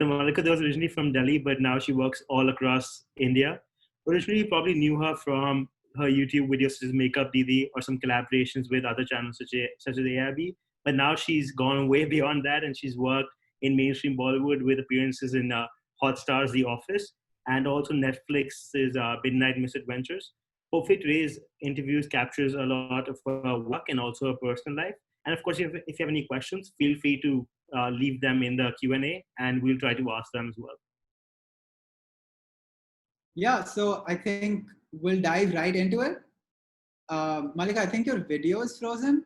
So Malika was originally from Delhi, but now she works all across India. Originally, you probably knew her from her YouTube videos such as Makeup Didi or some collaborations with other channels such as AIB. But now she's gone way beyond that, and she's worked in mainstream Bollywood with appearances in Hotstar's The Office and also Netflix's Midnight Misadventures. Hopefully, today's interviews captures a lot of her work and also her personal life. And of course, if you have any questions, feel free to leave them in the Q&A and we'll try to ask them as well. Yeah, so I think we'll dive right into it. Malika, I think your video is frozen.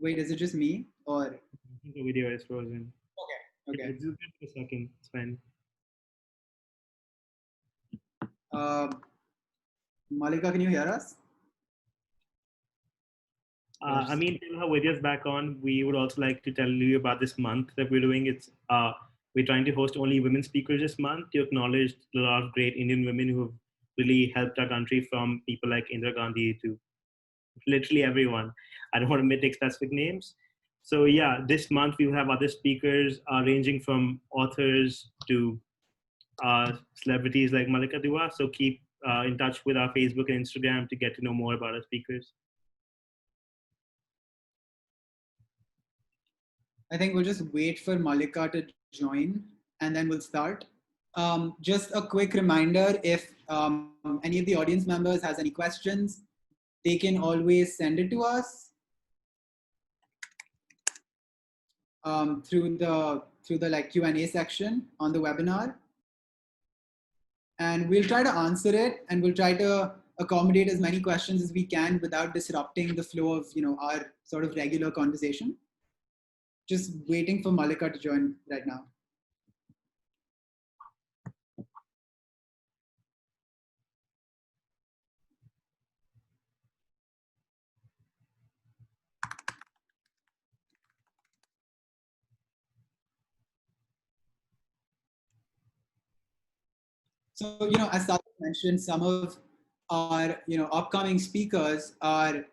Wait, is it just me or? I think the video is frozen. Okay. Just give it a second, it's fine. Malika, can you hear us? I mean, till her video's back on, we would also like to tell you about this month that we're doing. We're trying to host only women speakers this month to acknowledge a lot of great Indian women who have really helped our country, from people like Indira Gandhi to literally everyone. I don't want to take specific names. So yeah, this month we'll have other speakers ranging from authors to celebrities like Malika Dua. So keep in touch with our Facebook and Instagram to get to know more about our speakers. I think we'll just wait for Malika to join and then we'll start. Just a quick reminder, if any of the audience members has any questions, they can always send it to us through the like Q&A section on the webinar. And we'll try to answer it, and we'll try to accommodate as many questions as we can without disrupting the flow of our sort of regular conversation. Just waiting for Malika to join right now. So, as Sadik mentioned, some of our, upcoming speakers are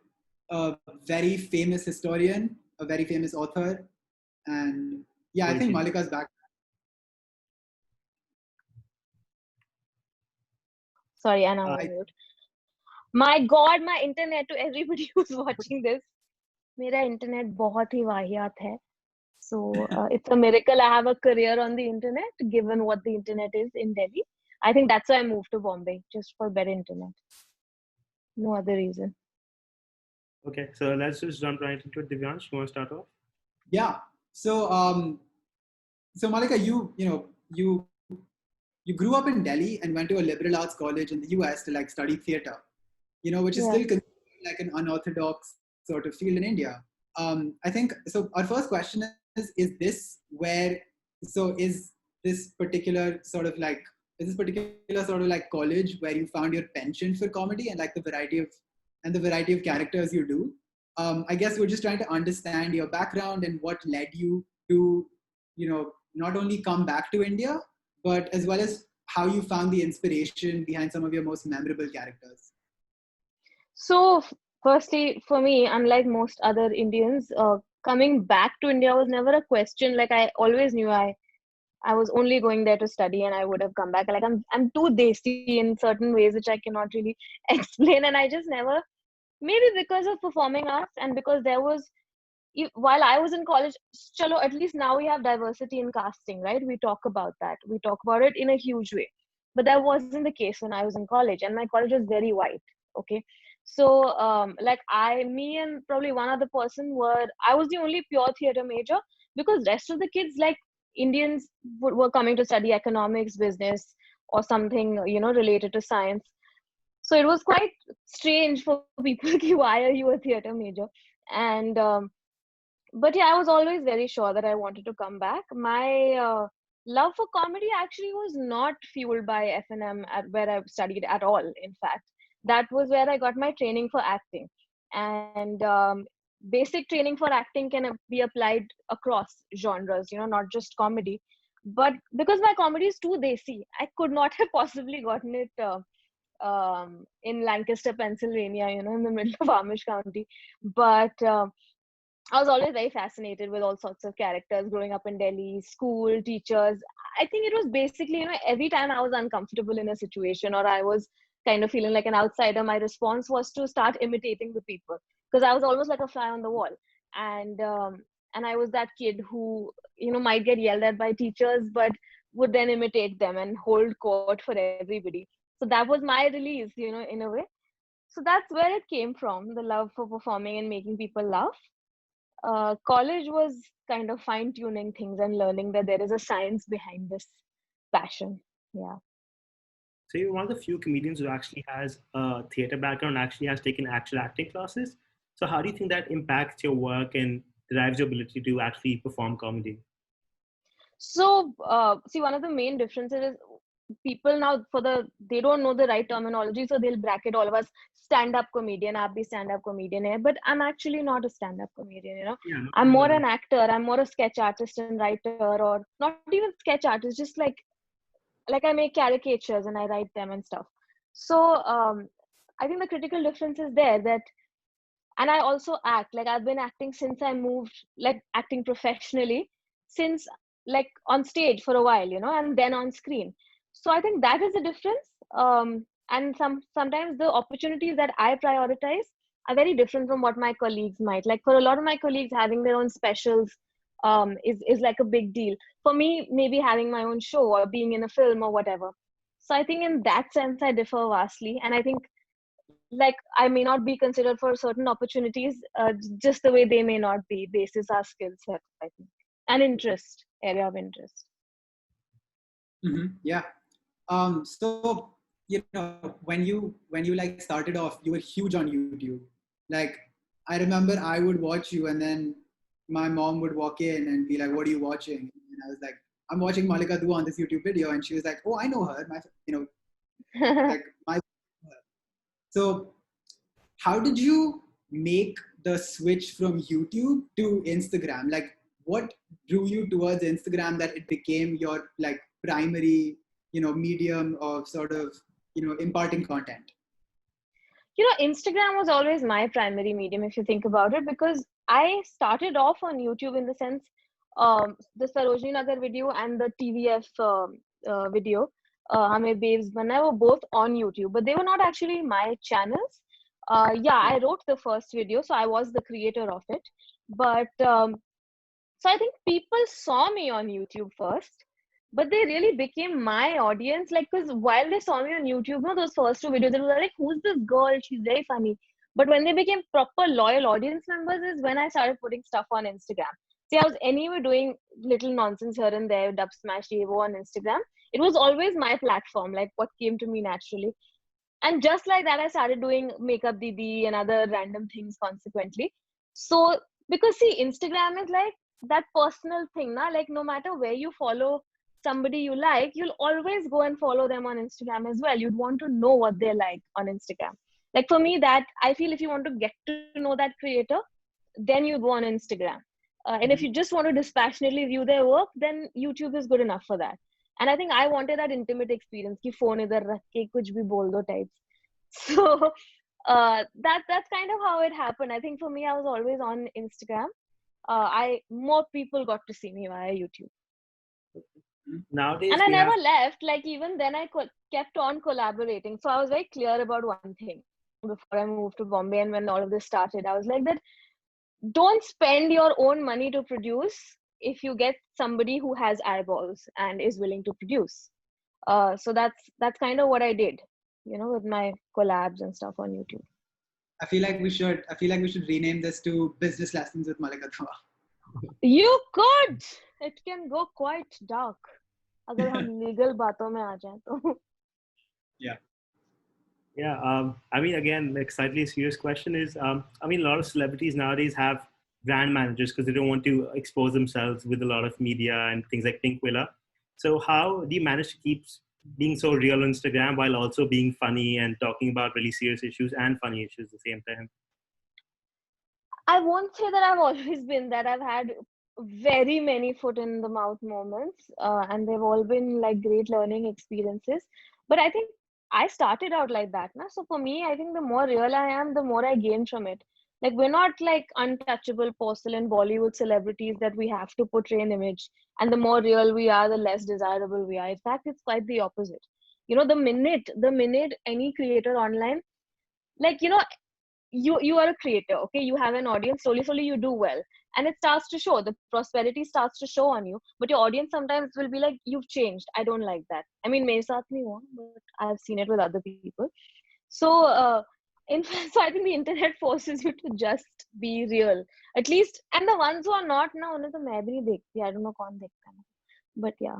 a very famous historian, a very famous author, and yeah, I think Malika's back. Sorry, I'm on mute. My God, my internet, to everybody who's watching this, मेरा internet बहुत ही वाहियात है. So it's a miracle I have a career on the internet, given what the internet is in Delhi. I think that's why I moved to Bombay, just for better internet. No other reason. Okay, so let's just jump right into it. Divyansh, you want to start off? Yeah. So, so Malika, you grew up in Delhi and went to a liberal arts college in the US to like study theater, which is still considered like an unorthodox sort of field in India. I think so. Our first question is this particular sort of like college where you found your penchant for comedy and like the variety of characters you do? I guess we're just trying to understand your background and what led you to, not only come back to India, but as well as how you found the inspiration behind some of your most memorable characters. So, firstly, for me, unlike most other Indians, coming back to India was never a question. Like, I always knew I was only going there to study and I would have come back. Like, I'm too desi in certain ways, which I cannot really explain. And I just never, maybe because of performing arts and because there was, while I was in college, chalo, at least now we have diversity in casting, right? We talk about that. We talk about it in a huge way. But that wasn't the case when I was in college, and my college was very white. Okay. So, like me and probably one other person I was the only pure theater major, because rest of the kids, like Indians, were coming to study economics, business, or something, related to science. So it was quite strange for people, why are you a theater major? And, but yeah, I was always very sure that I wanted to come back. My love for comedy actually was not fueled by F&M where I studied at all. In fact, that was where I got my training for acting. And basic training for acting can be applied across genres, not just comedy. But because my comedy is too desi, I could not have possibly gotten it in Lancaster, Pennsylvania, in the middle of Amish County. But I was always very fascinated with all sorts of characters growing up in Delhi, school, teachers. I think it was basically, every time I was uncomfortable in a situation or I was kind of feeling like an outsider, my response was to start imitating the people because I was almost like a fly on the wall. And I was that kid who, might get yelled at by teachers, but would then imitate them and hold court for everybody. So that was my release, in a way. So that's where it came from, the love for performing and making people laugh. College was kind of fine tuning things and learning that there is a science behind this passion. Yeah. So you're one of the few comedians who actually has a theater background, actually has taken actual acting classes. So how do you think that impacts your work and drives your ability to actually perform comedy? So, see, one of the main differences is people now they don't know the right terminology, so they'll bracket all of us stand-up comedian. Aap bhi stand-up comedian hai, but I'm actually not a stand-up comedian. Yeah, no, I'm more an actor. I'm more a sketch artist and writer, or not even sketch artist, just like I make caricatures and I write them and stuff. So I think the critical difference is there that, and I also act. Like I've been acting since I moved, like acting professionally since like on stage for a while, and then on screen. So I think that is the difference. And sometimes the opportunities that I prioritize are very different from what my colleagues might. Like for a lot of my colleagues, having their own specials is like a big deal. For me, maybe having my own show or being in a film or whatever. So I think in that sense, I differ vastly. And I think like I may not be considered for certain opportunities, just the way they may not be, basis our skill set, I think, and interest, area of interest. Yeah. So when you like started off, you were huge on YouTube. Like I remember I would watch you, and then my mom would walk in and be like, "What are you watching?" And I was like, "I'm watching Malika Dua on this YouTube video," and she was like, "Oh, I know her. Like my." So, how did you make the switch from YouTube to Instagram? Like, what drew you towards Instagram that it became your like primary, medium of sort of, imparting content? Instagram was always my primary medium, if you think about it, because I started off on YouTube in the sense, the Sarojini Nagar video and the TVF video, Hame Babes Banna, were both on YouTube, but they were not actually my channels. Yeah, I wrote the first video, so I was the creator of it. But so I think people saw me on YouTube first, but they really became my audience. Like, because while they saw me on YouTube, those first two videos, they were like, "Who's this girl? She's very funny." But when they became proper loyal audience members, is when I started putting stuff on Instagram. See, I was anyway doing little nonsense here and there, dub smash Evo on Instagram. It was always my platform, like what came to me naturally. And just like that, I started doing Makeup Didi and other random things consequently. So, because see, Instagram is like that personal thing, na? Like no matter where you follow somebody you like, you'll always go and follow them on Instagram as well. You'd want to know what they like on Instagram. Like for me, that I feel if you want to get to know that creator, then you go on Instagram. And if you just want to dispassionately view their work, then YouTube is good enough for that. And I think I wanted that intimate experience ki phone idhar rakh ke kuch bhi bol do types. So that's kind of how it happened. I think for me, I was always on Instagram. More people got to see me via YouTube. Nowadays, and I never left. Like even then, I kept on collaborating. So I was very clear about one thing before I moved to Bombay, and when all of this started, I was like that: don't spend your own money to produce if you get somebody who has eyeballs and is willing to produce. So that's kind of what I did, with my collabs and stuff on YouTube. I feel like we should rename this to Business Lessons with Malika Dua. You could. It can go quite dark. अगर हम legal बातों में आ जाएं तो. Yeah. Yeah. I mean, again, like slightly serious question is, I mean, a lot of celebrities nowadays have brand managers because they don't want to expose themselves with a lot of media and things like Pinkvilla. So how do you manage to keep being so real on Instagram while also being funny and talking about really serious issues and funny issues at the same time? I won't say that I've always been that. I've had very many foot in the mouth moments, and they've all been like great learning experiences. But I think I started out like that. Na? So for me, I think the more real I am, the more I gain from it. Like we're not like untouchable porcelain Bollywood celebrities that we have to portray an image. And the more real we are, the less desirable we are. In fact, it's quite the opposite. You know, the minute any creator online, like, you know, you are a creator, okay, you have an audience, slowly you do well, and it starts to show, the prosperity starts to show on you, but your audience sometimes will be like, you've changed, I don't like that. I mean, mere saath nahi hua, but I've seen it with other people. So in fact, so I think the internet forces you to just be real, at least. And the ones who are not, na unhe to main bhi nahi dekhti, I don't know kaun dekhta hai, but yeah.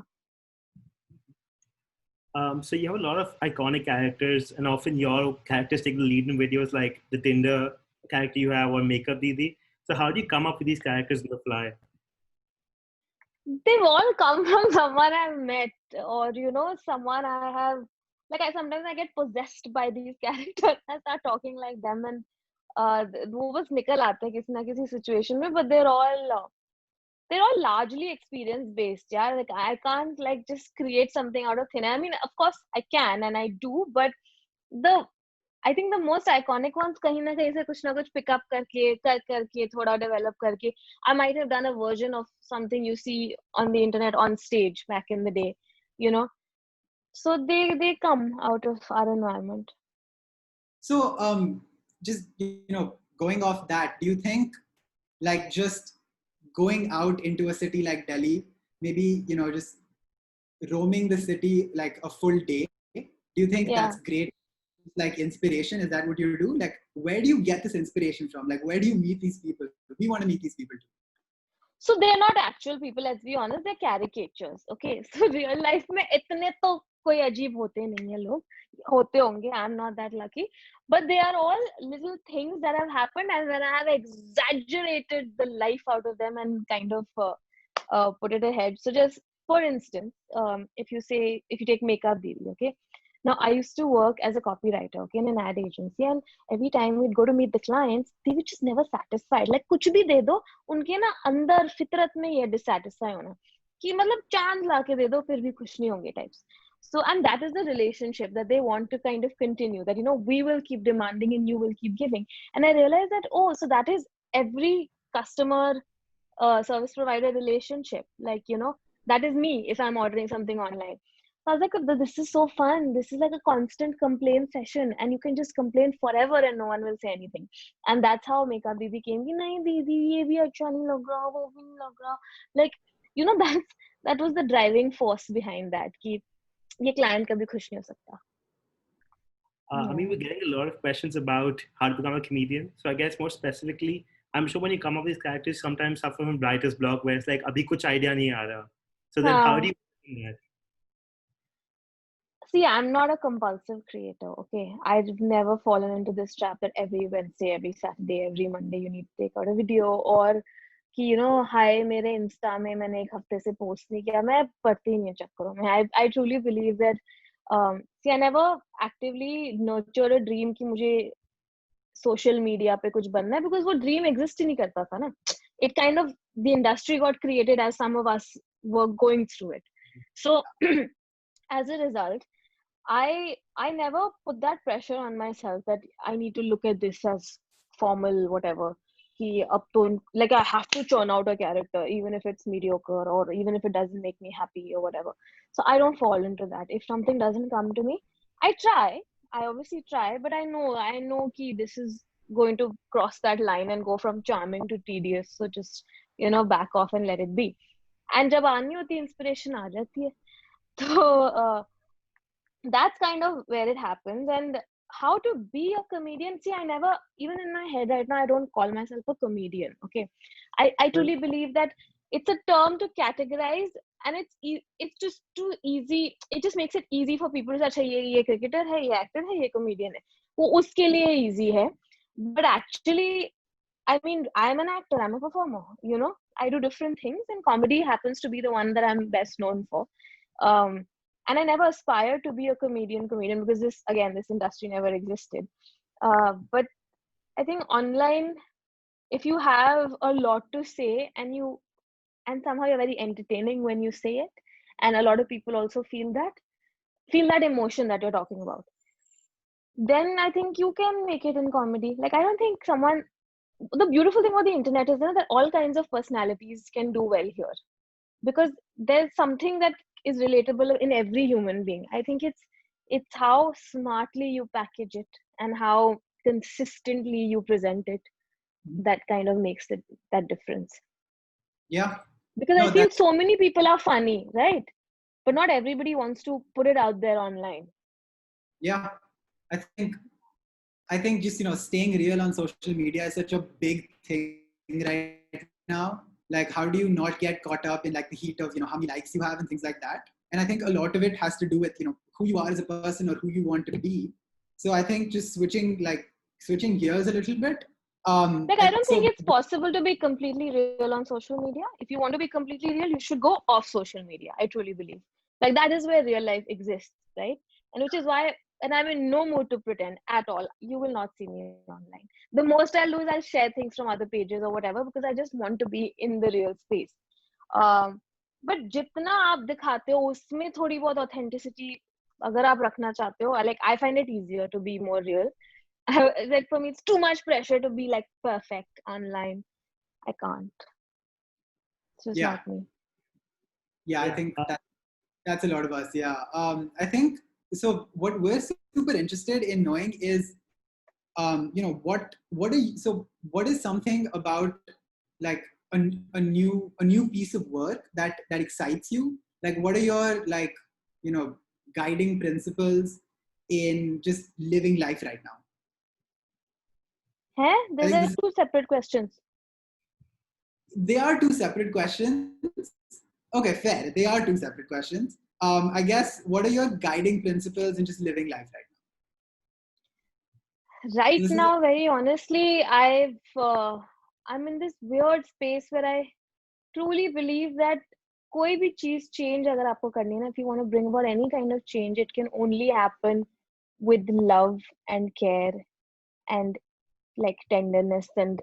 So you have a lot of iconic characters, and often your characters take the lead in videos like the Tinder character you have or Makeup Didi. So how do you come up with these characters on the fly? They've all come from someone I've met, or you know, someone I have. Like I sometimes I get possessed by these characters. I start talking like them, and वो बस निकल आते हैं किसी ना किसी situation में. But they're all largely experience based. Yeah, like I can't like just create something out of thin air. I mean, of course I can and I do, but the I think the most iconic ones कहीं ना कहीं से कुछ ना कुछ pick up करके थोड़ा develop करके. I might have done a version of something you see on the internet on stage back in the day, you know. So they come out of our environment. So just going off that, do you think like just going out into a city like Delhi, maybe just roaming the city like a full day, do you think Yeah. that's great? Like inspiration, is that what you do? Like where do you get this inspiration from? Like where do you meet these people? We want to meet these people too. So they're not actual people, let's be honest, they're caricatures. Okay, so real life में इतने तो कोई अजीब होते नहीं है लोग, होते होंगे, I'm not that lucky, but they are all little things that have happened, and when I have exaggerated the life out of them and kind of put it ahead. So just for instance, if you take Makeup Didi, okay, now I used to work as a copywriter, okay, in an ad agency, and every time we'd go to meet the clients, they were just never satisfied. Like कुछ भी दे दो, उनके ना अंदर फितरत में ये dissatisfied होना कि मतलब चांद लाके दे दो फिर भी खुश नहीं होंगे types. So, and that is the relationship that they want to kind of continue, that we will keep demanding and you will keep giving. And I realized that, oh, so that is every customer service provider relationship. Like, that is me if I'm ordering something online. So I was like, this is so fun. This is like a constant complaint session, and you can just complain forever and no one will say anything. And that's how Makeup Didi came. Ki, nahi Didi, ye bhi acha nahi lag raha, wo bhi nahi lag raha. Like, that was the driving force behind that. Ki, ye client kabhi khush nahi ho sakta. I mean, we're getting a lot of questions about how to become a comedian. So I guess more specifically, I'm sure when you come up with these characters, sometimes suffer from writer's block where it's like, abhi kuch idea nahi aa raha. So then how do you do that? See, I'm not a compulsive creator, okay? I've never fallen into this trap that every Wednesday, every Saturday, every Monday you need to take out a video, or कि हाय मेरे Insta में मैंने एक हफ्ते से post नहीं किया, मैं पढ़ती नहीं चक्करों में. I truly believe that see, I never actively nurture a dream कि मुझे सोशल मीडिया पे कुछ बनना है, because वो ड्रीम एग्जिस्ट ही नहीं करता था ना. It kind of, the industry got created as some of us were going through it. So as a result, I never put that pressure on myself that I need to look at this as formal whatever. कि अब तो like I have to churn out a character even if it's mediocre or even if it doesn't make me happy or whatever. So I don't fall into that. If something doesn't come to me, I try. I obviously try, but I know कि this is going to cross that line and go from charming to tedious. So just back off and let it be. And जब आनी होती है inspiration आ जाती है. So that's kind of where it happens. And how to be a comedian, see, I never, even in my head right now, I don't call myself a comedian. Okay, I truly believe that it's a term to categorize, and it's just too easy. It just makes it easy for people to say, अच्छा ये cricketer है, ये actor है, ये comedian है, वो उसके लिए easy है. But actually, I mean, I'm an actor, I'm a performer, I do different things, and comedy happens to be the one that I'm best known for. And I never aspired to be a comedian because this industry never existed. But I think online, if you have a lot to say and somehow you're very entertaining when you say it, and a lot of people also feel that emotion that you're talking about. then I think you can make it in comedy. Like, I don't think someone, the beautiful thing about the internet is that all kinds of personalities can do well here, because there's something that is relatable in every human being. I think it's how smartly you package it and how consistently you present it that kind of makes it that difference. Yeah. Because I No, feel that so many people are funny, right? But not everybody wants to put it out there online. yeah. I think just staying real on social media is such a big thing right now. Like, how do you not get caught up in like the heat of how many likes you have and things like that? And I think a lot of it has to do with who you are as a person or who you want to be. So I think just switching gears a little bit. Like, I don't So think it's possible to be completely real on social media. If you want to be completely real, you should go off social media. I truly believe. Like, that is where real life exists, right? And which is why, and I'm in no mood to pretend at all. You will not see me online. The most I'll do is I'll share things from other pages or whatever, because I just want to be in the real space. But जितना आप दिखाते हो उसमें थोड़ी बहुत authenticity अगर आप रखना चाहते हो, like I find it easier to be more real. Like, for me, it's too much pressure to be like perfect online. I can't. It's just yeah, not me. yeah, I Yeah. think that's a lot of us. Yeah. I think so. What we're super interested in knowing is, what is something about like a new piece of work that excites you? Like, what are your guiding principles in just living life right now? Hey, I these think are two separate questions. they are two separate questions. Okay, fair. They are two separate questions. I guess, what are your guiding principles in just living life right now? So Right this is now, very honestly, I'm in this weird space where I truly believe that कोई भी चीज change अगर आपको करनी है ना, if you want to bring about any kind of change, it can only happen with love and care and like tenderness and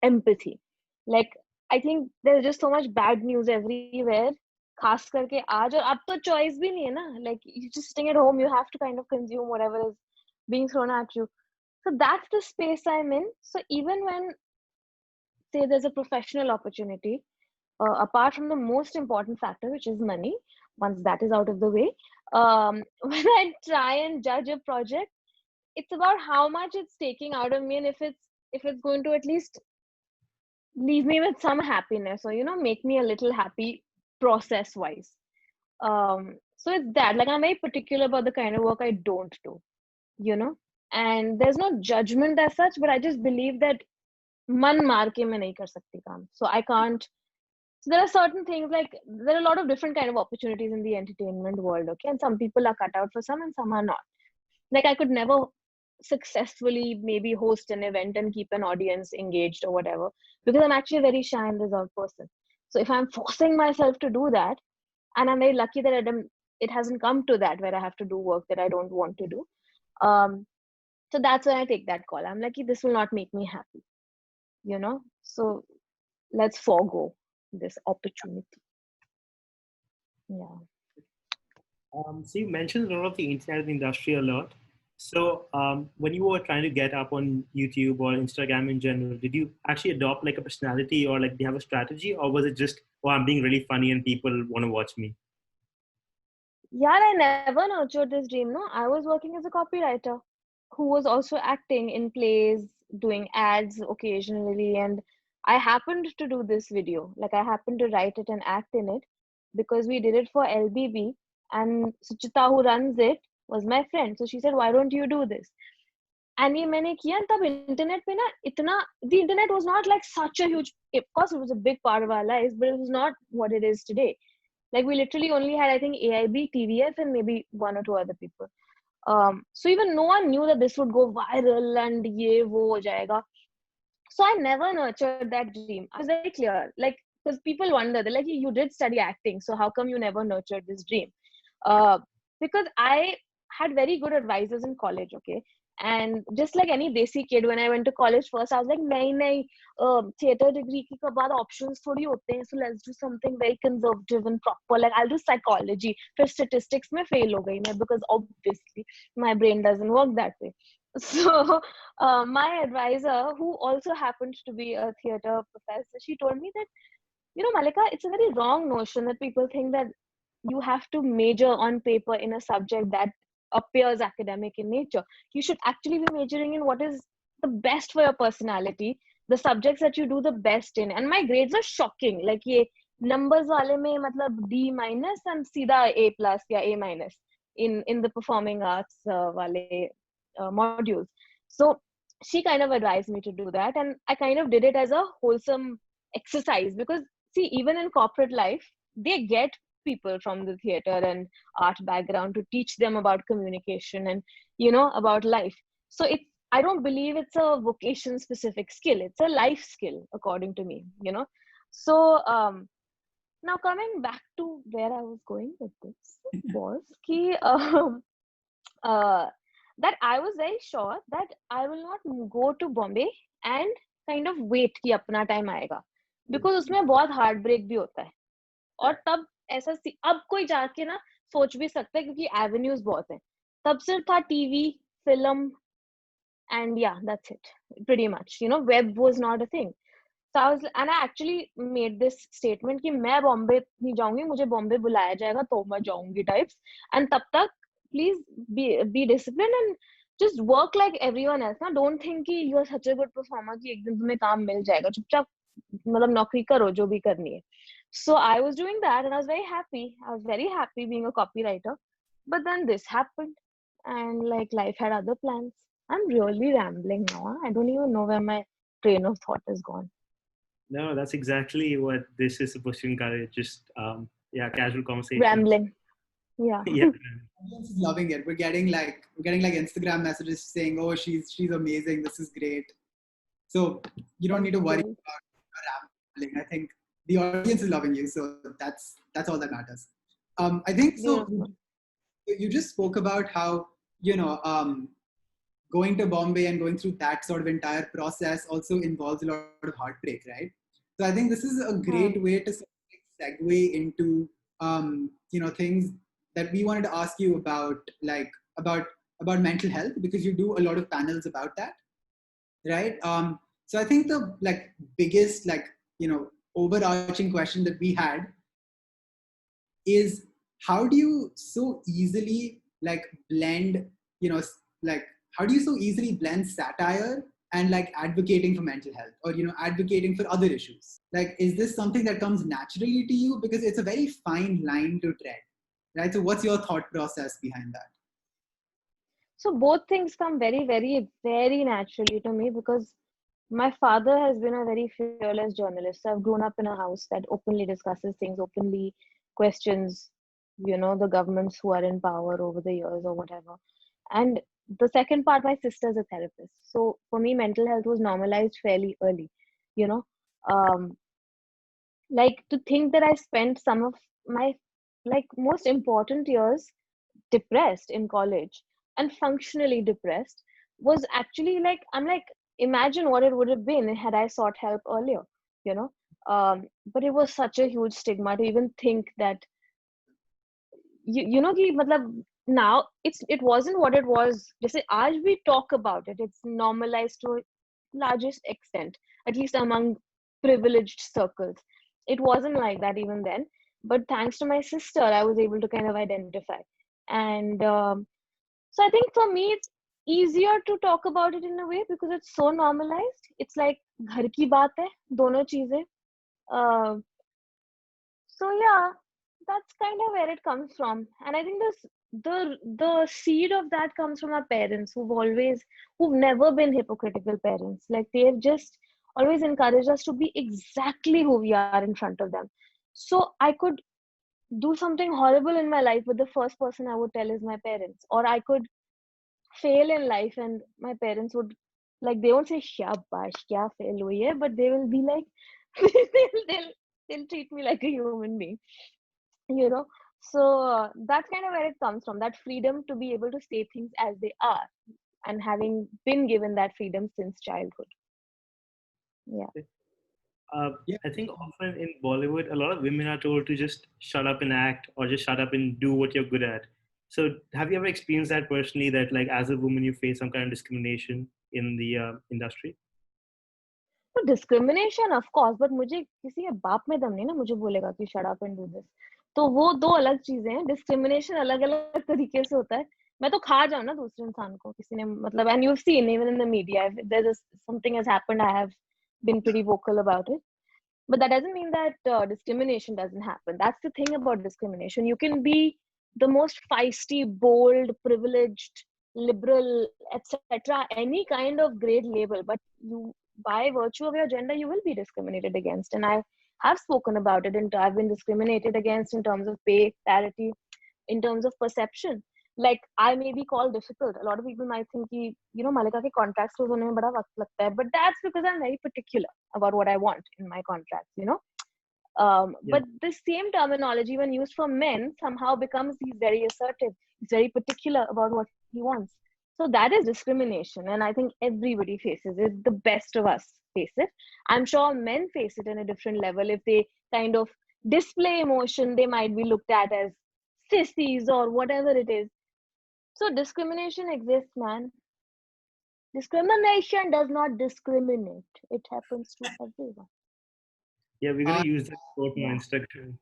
empathy. Like, I think there's just so much bad news everywhere. खास करके आज, और अब तो choice भी नहीं है ना. Like, you're just sitting at home, you have to kind of consume whatever is being thrown at you. So that's the space I'm in. So even when, say, there's a professional opportunity, apart from the most important factor, which is money, once that is out of the way, when I try and judge a project, it's about how much it's taking out of me, and if it's going to at least leave me with some happiness, or make me a little happy process wise. So it's that, like, I'm very particular about the kind of work I don't do, you know and there's no judgment as such, but I just believe that man maar ke main nahi kar sakti kaam, so I can't. So there are certain things, like there are a lot of different kind of opportunities in the entertainment world, okay, and some people are cut out for some and some are not. Like, I could never successfully maybe host an event and keep an audience engaged or whatever, because I'm actually a very shy and reserved person. So if I'm forcing myself to do that, and I'm very lucky that it hasn't come to that where I have to do work that I don't want to do. So that's when I take that call. I'm like, this will not make me happy, so let's forego this opportunity. Yeah. So you mentioned a lot of the internet industry a lot. So when you were trying to get up on YouTube or Instagram in general, did you actually adopt like a personality, or like do you have a strategy, or was it just, oh, I'm being really funny and people want to watch me? Yeah, I never nurtured this dream. No, I was working as a copywriter who was also acting in plays, doing ads occasionally, and I happened to do this video. Like, I happened to write it and act in it because we did it for LBB, and Suchita, who runs it, was my friend. So she said, "Why don't you do this?" And ये मैंने किया. तब internet पे ना इतना, the internet was not like such a huge, of course it was a big part of our lives, but it was not what it is today. Like, we literally only had, I think, AIB, TVF, and maybe one or two other people. So even no one knew that this would go viral and ye wo ho jayega. So I never nurtured that dream. I was very clear, like, because people wonder, they're like, you did study acting, so how come you never nurtured this dream? Because I had very good advisors in college, okay? And just like any desi kid, when I went to college first, I was like, nahi, theater degree ke baad options thodi hote hain, so let's do something very conservative and proper. Like I'll do psychology. फिर statistics में fail हो गई मैं, because obviously my brain doesn't work that way. So my advisor, who also happened to be a theater professor, she told me that, Malika, it's a very wrong notion that people think that you have to major on paper in a subject that appears academic in nature. You should actually be majoring in what is the best for your personality, the subjects that you do the best in. And my grades are shocking. Like ye numbers wale mein matlab D minus and सीधा A plus या A minus in the performing arts wale modules. So she kind of advised me to do that, and I kind of did it as a wholesome exercise, because see, even in corporate life, they get people from the theater and art background to teach them about communication and about life. So I don't believe it's a vocation specific skill, it's a life skill, according to me. So now coming back to where I was going with this was ki, uh, that I was very sure that I will not go to Bombay and kind of wait कि अपना time आएगा, because उसमें बहुत heartbreak भी होता है. और तब ऐसा अब कोई जाके ना सोच भी सकता है, क्योंकि avenues बहुत हैं. तब सिर्फ था TV, film, and yeah, that's it. Pretty much, web was not a thing. So I actually made this statement कि मैं बॉम्बे नहीं जाऊंगी, मुझे बॉम्बे बुलाया जाएगा तो मैं जाऊंगी types. And तब तक please be disciplined and just work like everyone else. ना don't think कि you are such a good performer कि एक दिन तुम्हें काम मिल जाएगा. चुपचाप मतलब नौकरी करो जो भी करनी है. So I was doing that and I was very happy. I was very happy being a copywriter. But then this happened, and like life had other plans. I'm really rambling now. I don't even know where my train of thought is gone. No, that's exactly what this is supposed to encourage. Just casual conversation. Rambling. Yeah. Yeah. Audience is loving it. We're getting like Instagram messages saying, "Oh, she's amazing. This is great." So you don't need to worry about rambling. I think the audience is loving you, so that's all that matters. I think so. Beautiful. You just spoke about how going to Bombay and going through that sort of entire process also involves a lot of heartbreak, right? So I think this is a great way to sort of segue into things that we wanted to ask you about, like about mental health, because you do a lot of panels about that, right? So I think the biggest overarching question that we had is, how do you so easily blend how do you so easily blend satire and advocating for mental health, or advocating for other issues? Is this something that comes naturally to you? Because it's a very fine line to tread, right? So what's your thought process behind that? So both things come very, very, very naturally to me, because my father has been a very fearless journalist. So I've grown up in a house that openly discusses things, openly questions, the governments who are in power over the years or whatever. And the second part, my sister's a therapist. So for me, mental health was normalized fairly early, to think that I spent some of my most important years depressed in college and functionally depressed was actually imagine what it would have been had I sought help earlier, but it was such a huge stigma to even think that now it wasn't what it was. Just as we talk about it, it's normalized to a largest extent, at least among privileged circles. It wasn't like that even then, but thanks to my sister, I was able to kind of identify. And so I think for me, it's easier to talk about it in a way because it's so normalized. It's like ghar ki baat hai, dono cheeze. So yeah, that's kind of where it comes from. And I think the seed of that comes from our parents, who've never been hypocritical parents. Like they've just always encouraged us to be exactly who we are in front of them. So I could do something horrible in my life, but the first person I would tell is my parents. Or I could fail in life and my parents would, they won't say shabash kya fail hui hai, but they will be like they'll treat me like a human being, so that's kind of where it comes from, that freedom to be able to say things as they are. and having been given that freedom since childhood. Yeah. Yeah. I think often in Bollywood, a lot of women are told to just shut up and act, or just shut up and do what you're good at. So, have you ever experienced that personally? That like as a woman, you face some kind of discrimination in the industry? तो discrimination of course, but मुझे किसी के बाप में दम नहीं ना मुझे बोलेगा कि shut up and do this. तो वो दो अलग चीजें हैं। डिस्क्रिमिनेशन अलग अलग तरीके से होता है। मैं तो खा जाऊं ना दूसरे इंसान को, किसी ने मतलब, and you seen even in the media there is something has happened, I have been pretty vocal about it, but that doesn't mean that discrimination doesn't happen. That's the thing about discrimination. You can be the most feisty, bold, privileged, liberal, etc., any kind of grade label, but you, by virtue of your gender, you will be discriminated against. And I have spoken about it, and I've been discriminated against in terms of pay parity, in terms of perception. Like, I may be called difficult. A lot of people might think ki, you know, Malika ke contracts close hone mein bada waqt lagta hai, but that's because I'm very particular about what I want in my contracts, you know. Yeah. But the same terminology when used for men somehow becomes, he's very assertive, he's very particular about what he wants. So that is discrimination, and I think everybody faces it. The best of us face it. I'm sure men face it in a different level. If they kind of display emotion, they might be looked at as sissies or whatever it is. So discrimination exists, man. Discrimination does not discriminate. It happens to everyone. Yeah, we're gonna Uh, use that quote on Yeah. Instagram.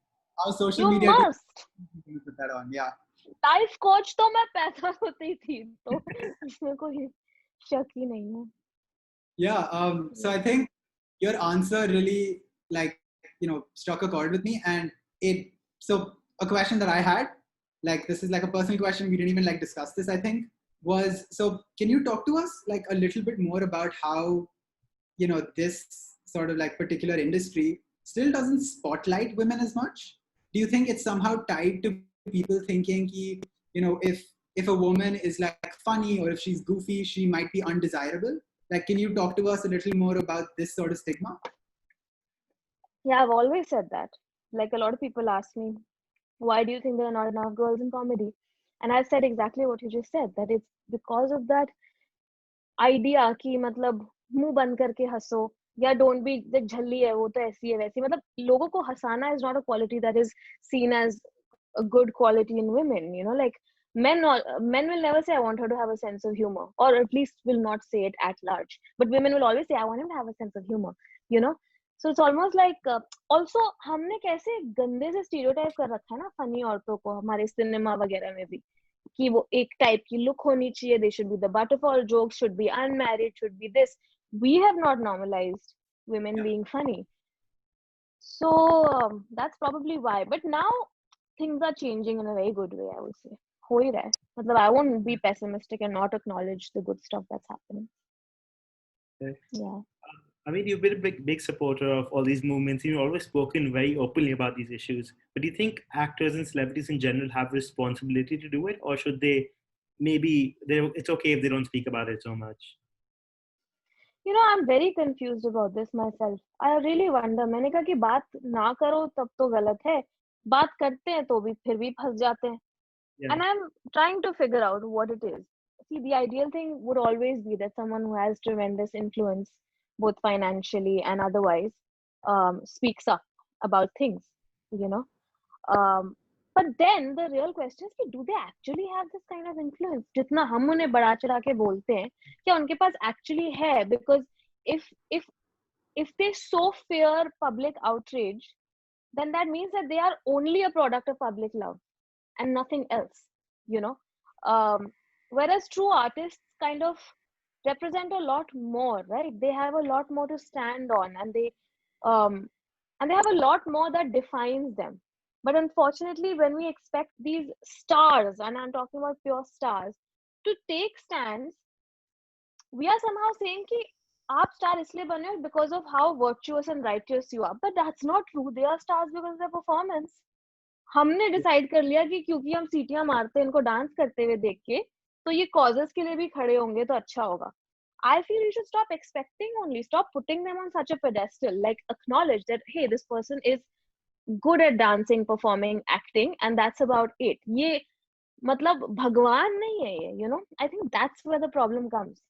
our social You media must. team put that on. Yeah. Life coach तो मैं पैदा होती थी, तो इसमें कोई शक ही नहीं है. Yeah. So I think your answer really, like, you know, struck a chord with me. And so a question that I had, like, this is like a personal question. We didn't even like discuss this, I think, was, so can you talk to us like a little bit more about how, you know, this sort of like particular industry still doesn't spotlight women as much? Do you think it's somehow tied to people thinking, you know, if a woman is like funny or if she's goofy, she might be undesirable? Like, can you talk to us a little more about this sort of stigma? Yeah, I've always said that. Like, a lot of people ask me, why do you think there are not enough girls in comedy? And I've said exactly what you just said, that it's because of that idea कि मतलब मुंह बंद करके हंसो, या don't be the झल्ली है वो तो ऐसी है वैसी, मतलब लोगों को हंसाना is not a quality that is seen as a good quality in women, you know. Like, men will never say I want her to have a sense of humor, or at least will not say it at large, but women will always say I want him to have a sense of humor, you know. So it's almost like also हमने कैसे गंदे से stereotype कर रखा है ना funny औरतों को हमारे सिनेमा वगैरह में भी, कि वो एक टाइप की लुक होनी चाहिए, they should be the butt of all jokes, should be unmarried, should be this. We have not normalized women being funny. So that's probably why. But now things are changing in a very good way, I would say. हो ही रहा है. मतलब I won't be pessimistic and not acknowledge the good stuff that's happening. Okay. Yeah. I mean, you've been a big supporter of all these movements. You've always spoken very openly about these issues. But do you think actors and celebrities in general have responsibility to do it, or should they it's okay if they don't speak about it so much? You know, I'm very confused about this myself. I really wonder. मैंने कहा कि बात ना करो तब तो गलत है, बात करते हैं तो भी फिर भी फंस जाते हैं. Yeah. And I'm trying to figure out what it is. See, the ideal thing would always be that someone who has tremendous influence, both financially and otherwise, speaks up about things, you know. But then the real question is, do they actually have this kind of influence? जितना हम उन्हें बढ़ा चढ़ा के बोलते हैं, क्या उनके पास actually है? Because if they so fear public outrage, then that means that they are only a product of public love and nothing else, you know. Whereas true artists kind of represent a lot more, right? They have a lot more to stand on, and they have a lot more that defines them. But unfortunately, when we expect these stars, and I'm talking about pure stars, to take stands, we are somehow saying कि आप star इसलिए बने हो because of how virtuous and righteous you are. But that's not true. They are stars because of their performance. हमने decide कर लिया कि क्योंकि हम सीटियां मारते हैं इनको डांस करते हुए देख के, तो ये कॉजेस के लिए भी खड़े होंगे तो अच्छा होगा. I feel you should stop expecting only, stop putting them on such a pedestal. Like, acknowledge that, hey, this person is good at dancing, performing, acting, and that's about it. ये मतलब भगवान नहीं है ये, you know. I think that's where the problem comes.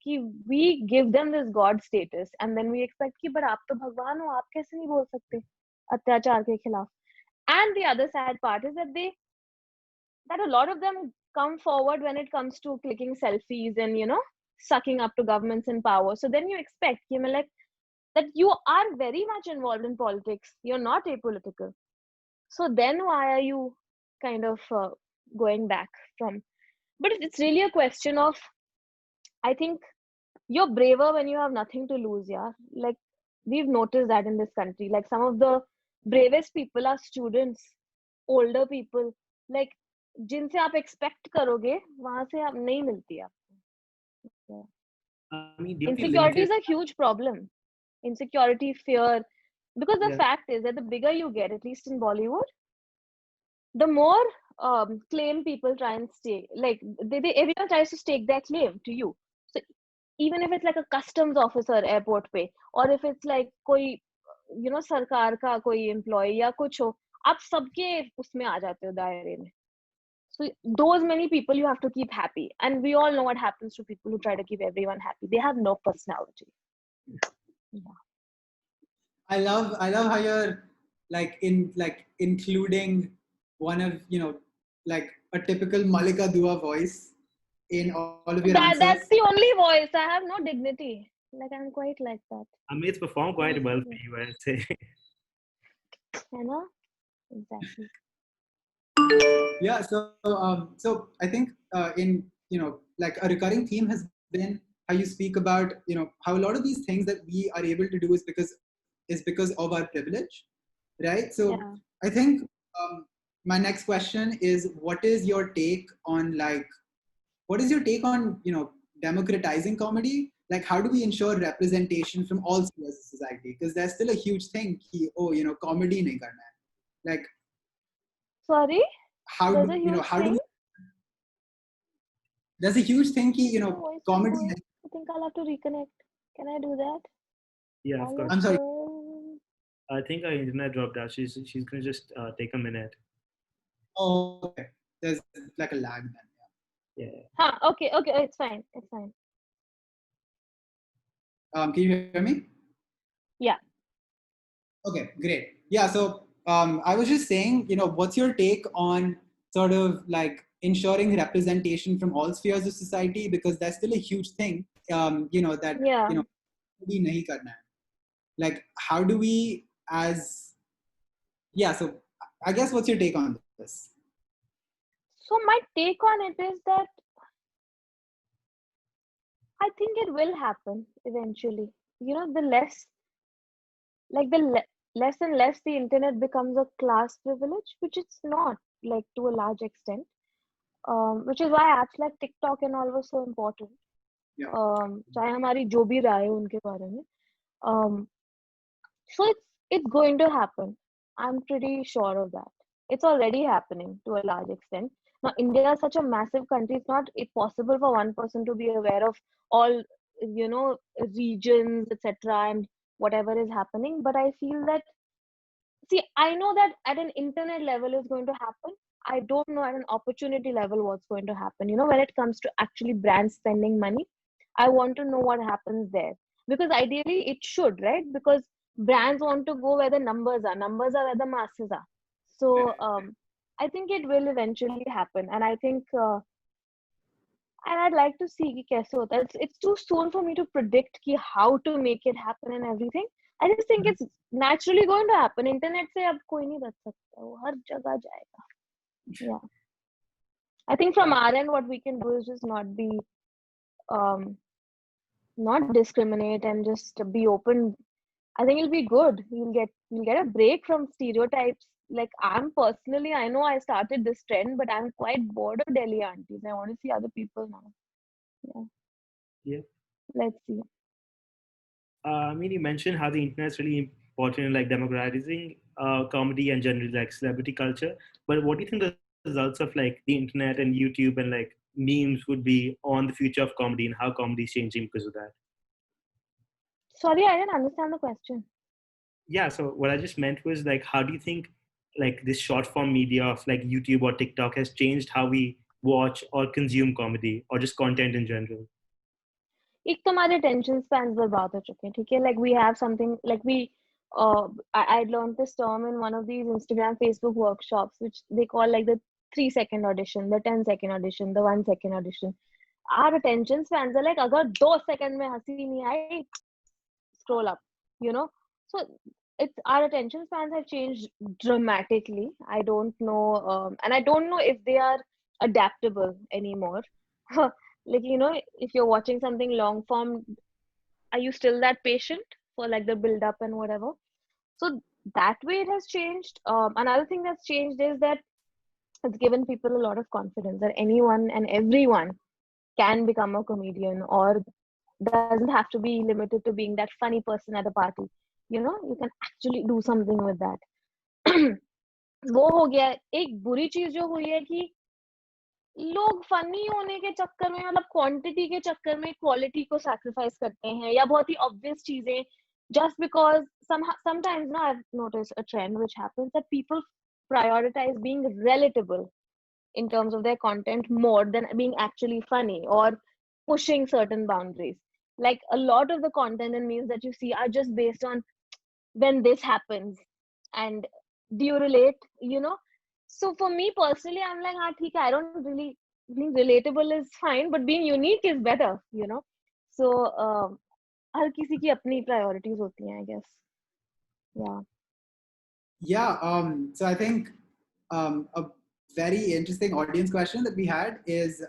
कि we give them this God status and then we expect कि but आप तो भगवान हो, आप कैसे नहीं बोल सकते अत्याचार के खिलाफ. And the other sad part is that a lot of them come forward when it comes to clicking selfies and, you know, sucking up to governments in power. So then you expect, you know, like that you are very much involved in politics. You're not apolitical. So then why are you kind of going back from? But it's really a question of, I think you're braver when you have nothing to lose, yeah. Like we've noticed that in this country. Like some of the bravest people are students, older people. Like जिनसे आप expect करोगे वहां से आप नहीं मिलती आपको. I mean, do you feel Insecurity is limited? a huge problem. Insecurity, fear, because the Yeah. fact is that the bigger you get, at least in Bollywood, the more claim people try and stake. Like everyone tries to stake their claim to you. So even if it's like a customs officer airport पे, or if it's like कोई, you know, सरकार का कोई employee या कुछ हो, आप सबके उसमें आ जाते हो दायरे में. So those many people you have to keep happy, and we all know what happens to people who try to keep everyone happy. They have no personality. Yeah. I love how you're like including one of, you know, like a typical Malika Dua voice in all of your That's answers. the only voice. I have no dignity. Like I'm quite like that. I mean, it's performed quite well for Yeah. you, I'd say. You know? Exactly. Yeah, so I think in, you know, like a recurring theme has been how you speak about, you know, how a lot of these things that we are able to do is because of our privilege, right? So Yeah. I think my next question is, what is your take on, you know, democratizing comedy? Like, how do we ensure representation from all spheres of society? Because there's still a huge thing ki, oh, you know, comedy nahi karna hai. Like, Sorry? how There's do a you know huge how do thing. we, there's a huge thing ki, you My know, voice is comedy. going. I think I'll have to reconnect. Can I do that? Yeah, of All course. of I'm sorry. I think our internet dropped out. She's gonna just take a minute. Oh, okay. There's like a lag then. Yeah. Huh, okay, it's fine. It's fine. Can you hear me? Yeah. Okay, great. Yeah, so I was just saying, you know, what's your take on sort of like ensuring representation from all spheres of society? Because that's still a huge thing, you know, that, Yeah. you know, we nahi karna hai. Like, how do we yeah, so I guess what's your take on this? So my take on it is that I think it will happen eventually. You know, the less, like less and less the internet becomes a class privilege, which it's not, like to a large extent. Which is why apps like TikTok and all were so important. Yeah. चाहे हमारी जो भी राय हो उनके बारे में. So it's going to happen. I'm pretty sure of that. It's already happening to a large extent. Now, India is such a massive country. It's not possible for one person to be aware of all, you know, regions, etc., and whatever is happening. But I feel that, see, I know that at an internet level is going to happen. I don't know at an opportunity level what's going to happen. You know, when it comes to actually brands spending money, I want to know what happens there. Because ideally it should, right? Because brands want to go where the numbers are. Numbers are where the masses are. So I think it will eventually happen. And I think, and I'd like to see कि कैसे होता है. It's too soon for me to predict कि how to make it happen and everything. I just think it's naturally going to happen. Internet से अब कोई नहीं बच सकता. वो हर जगह जाएगा. Yeah. I think from our end, what we can do is just not discriminate and just be open. I think it'll be good. You'll get a break from stereotypes. Like I'm personally, I know I started this trend, but I'm quite bored of Delhi aunties. I want to see other people now. Yeah. Yeah. Let's see. I mean, you mentioned how the internet is really important in like democratizing comedy and generally like celebrity culture. But what do you think the results of like the internet and YouTube and like memes would be on the future of comedy and how comedy is changing because of that? Sorry, I didn't understand the question. Yeah. So what I just meant was like, how do you think like this short form media of like YouTube or TikTok has changed how we watch or consume comedy or just content in general? एक तो हमारे attention spans बर्बाद हो चुके हैं, ठीक है? Like we have something like I learned this term in one of these Instagram, Facebook workshops, which they call like the 3-second audition, the 10-second audition, the 1-second audition. Our attention spans are like, अगर 2 second में हंसी नहीं आई, scroll up, you know? So it's our attention spans have changed dramatically. I don't know, and I don't know if they are adaptable anymore. Like, you know, if you're watching something long form, are you still that patient for like the build up and whatever? So that way it has changed. Another thing that's changed is that it's given people a lot of confidence that anyone and everyone can become a comedian, or doesn't have to be limited to being that funny person at a party. You know, you can actually do something with that. वो हो गया। एक बुरी चीज जो हुई है कि लोग फनी होने के चक्कर में, मतलब क्वांटिटी के चक्कर में क्वालिटी को सैक्रिफाइस करते हैं, या बहुत ही ऑब्वियस चीजें just because sometimes no, I've noticed a trend which happens that people prioritize being relatable in terms of their content more than being actually funny or pushing certain boundaries. Like a lot of the content and memes that you see are just based on when this happens and do you relate, you know? So for me personally, I'm like, theek hai, I don't really, being relatable is fine, but being unique is better, you know? So हर किसी की अपनी priorities होती हैं, I guess. Yeah. Yeah. So I think a very interesting audience question that we had is,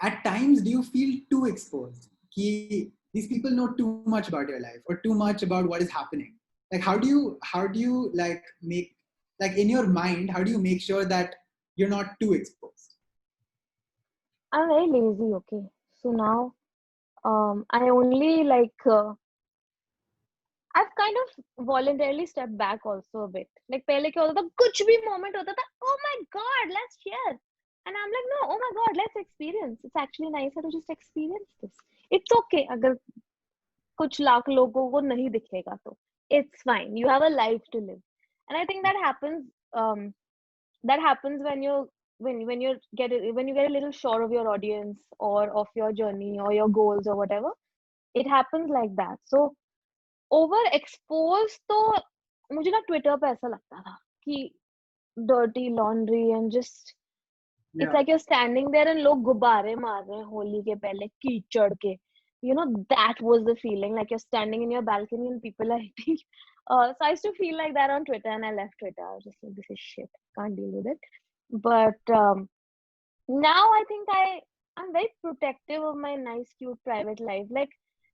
at times, do you feel too exposed? These people know too much about your life or too much about what is happening. Like, how do you like make, like in your mind, how do you make sure that you're not too exposed? I'm very lazy, okay? So now I only like I've kind of voluntarily stepped back also a bit. Like पहले क्या होता था, कुछ भी moment होता था, oh my god, let's share. And I'm like, no, oh my god, let's experience. It's actually nicer to just experience this. It's okay अगर कुछ लाख लोगों को नहीं दिखेगा तो. It's fine. You have a life to live. And I think that happens when you get a little sure of your audience or of your journey or your goals or whatever. It happens like that. So over expose तो मुझे ना Twitter पे ऐसा लगता था कि dirty laundry and just it's like you are standing there and लोग गुब्बारे मार रहे हैं होली के पहले कीचड़ के, you know, that was the feeling, like you're standing in your balcony and people are hitting. So I used to feel like that on Twitter, and I left Twitter. I was just like, this is shit, can't deal with it. But now I think I'm very protective of my nice cute private life.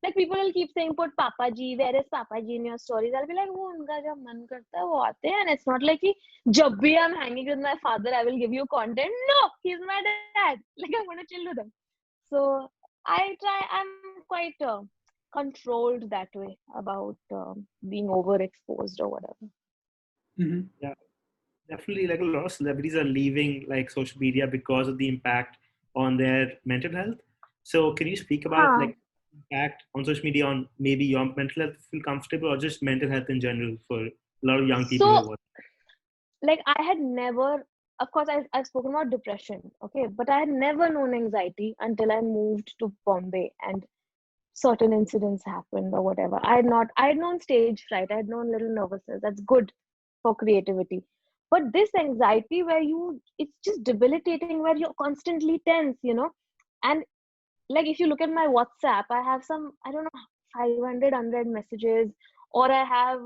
Like people will keep saying, put Papa Ji, where is Papa Ji in your stories? I'll be like, वो उनका जब मन करता है वो आते हैं, and it's not like कि जब भी I'm hanging with my father, I will give you content. No, he's my dad. Like I'm gonna chill with him. So I'm quite controlled that way about being overexposed or whatever. Mm-hmm. Yeah, definitely. Like a lot of celebrities are leaving like social media because of the impact on their mental health. So can you speak about like impact on social media on maybe your mental health, feel comfortable, or just mental health in general for a lot of young people who watch? Like I had never, of course I've spoken about depression, okay, but I had never known anxiety until I moved to Bombay and certain incidents happened or whatever. I had known stage fright, I had known little nervousness. That's good for creativity. But this anxiety where it's just debilitating, where you're constantly tense, you know. And like if you look at my WhatsApp, I have some, I don't know, 500 unread messages, or I have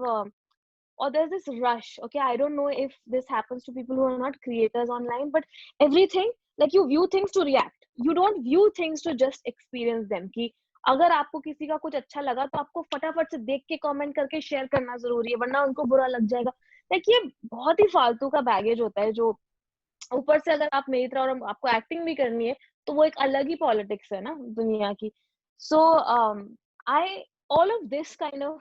or there's this rush. Okay, I don't know if this happens to people who are not creators online, but everything, like you view things to react, you don't view things to just experience them. कि अगर आपको किसी का कुछ अच्छा लगा तो आपको फटाफट से देख के कमेंट करके शेयर करना जरूरी है, वरना उनको बुरा लग जाएगा. लाइक ये बहुत ही फालतू का बैगेज होता है, जो ऊपर से अगर आप मेरी तरह और आपको एक्टिंग भी करनी है तो वो एक अलग ही पॉलिटिक्स है ना दुनिया की. सो आई all of this kind of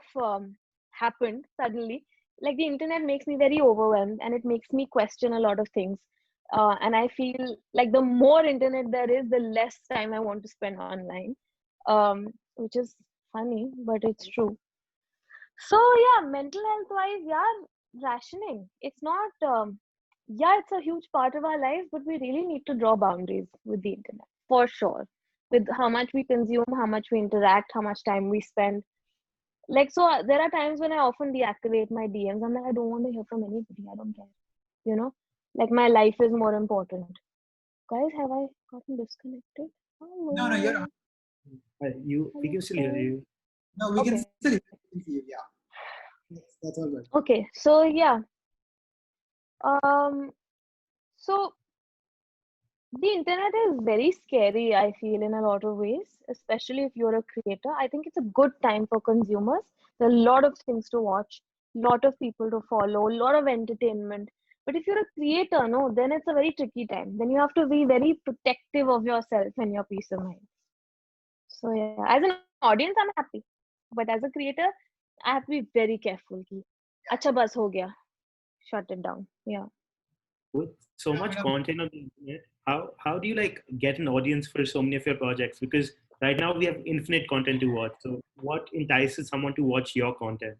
happened suddenly. Like the internet makes me very overwhelmed and it makes me question a lot of things. And I feel like the more internet there is, the less time I want to spend online. Which is funny, but it's true. So yeah, mental health wise, yeah, rationing. It's not, yeah, it's a huge part of our lives, but we really need to draw boundaries with the internet for sure. With how much we consume, how much we interact, how much time we spend. Like, so there are times when I often deactivate my DMs. I'm like, I don't want to hear from anybody. I don't care. You know, like my life is more important. Guys, have I gotten disconnected? No, no, you're Hello. not. We can still hear Hello. you. No, we can Okay. still hear you. Yeah, that's all good. Okay. So yeah. Um. So the internet is very scary, I feel, in a lot of ways, especially if you're a creator. I think it's a good time for consumers. There are a lot of things to watch, lot of people to follow, a lot of entertainment. But if you're a creator, no, then it's a very tricky time. Then you have to be very protective of yourself and your peace of mind. So yeah, as an audience, I'm happy. But as a creator, I have to be very careful. Ki, Acha bas ho gaya. Shut it down. Yeah. With so I much mean, content on the internet, how do you like get an audience for so many of your projects? Because right now we have infinite content to watch. So what entices someone to watch your content?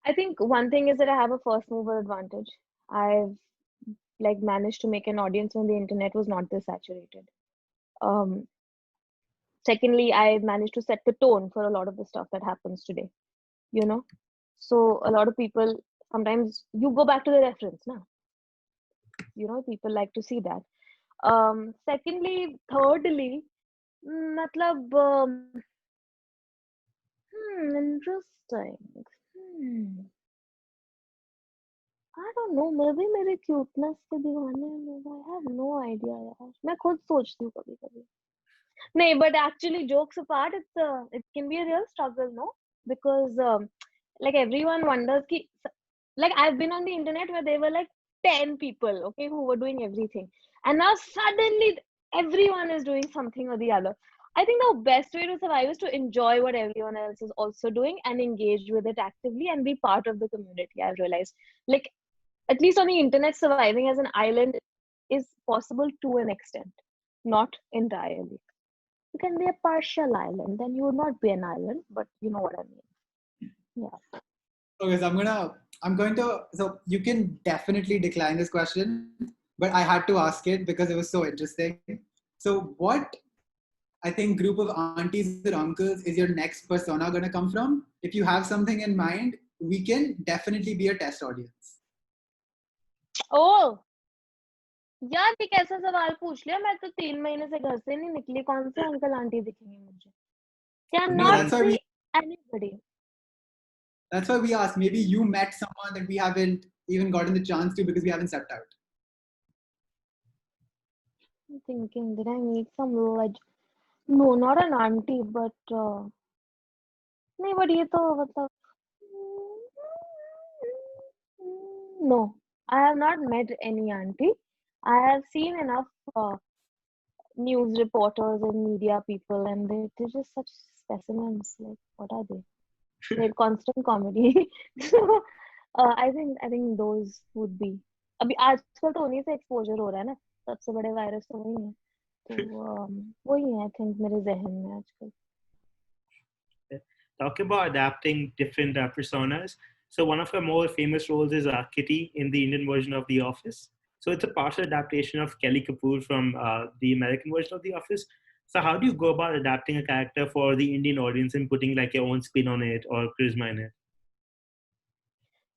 I think one thing is that I have a first mover advantage. I've like managed to make an audience when the internet was not this saturated. Um, Secondly, I managed to set the tone for a lot of the stuff that happens today. You know, so a lot of people sometimes you go back to the reference now. People like to see that. Secondly, thirdly, matlab, interesting. Hmm. I don't know, maybe मेरे cuteness के दीवाने हैं लोग. I have no idea यार. मैं खुद सोचती हूँ कभी कभी. नहीं, but actually, jokes apart, it can be a real struggle, no? Because like everyone wonders ki, like I've been on the internet where there were like 10 people, okay, who were doing everything, and now suddenly everyone is doing something or the other. I think the best way to survive is to enjoy what everyone else is also doing and engage with it actively and be part of the community. I've realized, like at least on the internet, surviving as an island is possible to an extent, not entirely. You can be a partial island, then you would not be an island, but you know what I mean. Yeah. okay, so I'm going to, so you can definitely decline this question, but I had to ask it because it was so interesting. So, what I think group of aunties or uncles is your next persona going to come from? If you have something in mind, we can definitely be a test audience. Oh, यार ये कैसा सवाल पूछ लिया. मैं तो 3 महीने से घर से नहीं निकली. कौन से अंकल आंटी दिखेंगे मुझे? Can No, not that's why see we anybody. that's why we asked. Maybe you met someone that we haven't even gotten the chance to because we haven't stepped out. I'm thinking, did I meet some No, not an auntie, but नहीं, but ये तो मतलब no, I have not met any auntie. I have seen enough news reporters and media people, and they're just such specimens. Like, what are they? They're constant comedy. So, I think those would be. अभी आजकल तो उन्हीं से exposure हो रहा है ना. सबसे बड़े वायरस तो वही है. तो वही है, I think मेरे जहन में आजकल. Talk about adapting different personas. So one of her more famous roles is Kitty in the Indian version of The Office. So it's a partial adaptation of Kelly Kapoor from the American version of The Office. So how do you go about adapting a character for the Indian audience and putting like your own spin on it or charisma in it?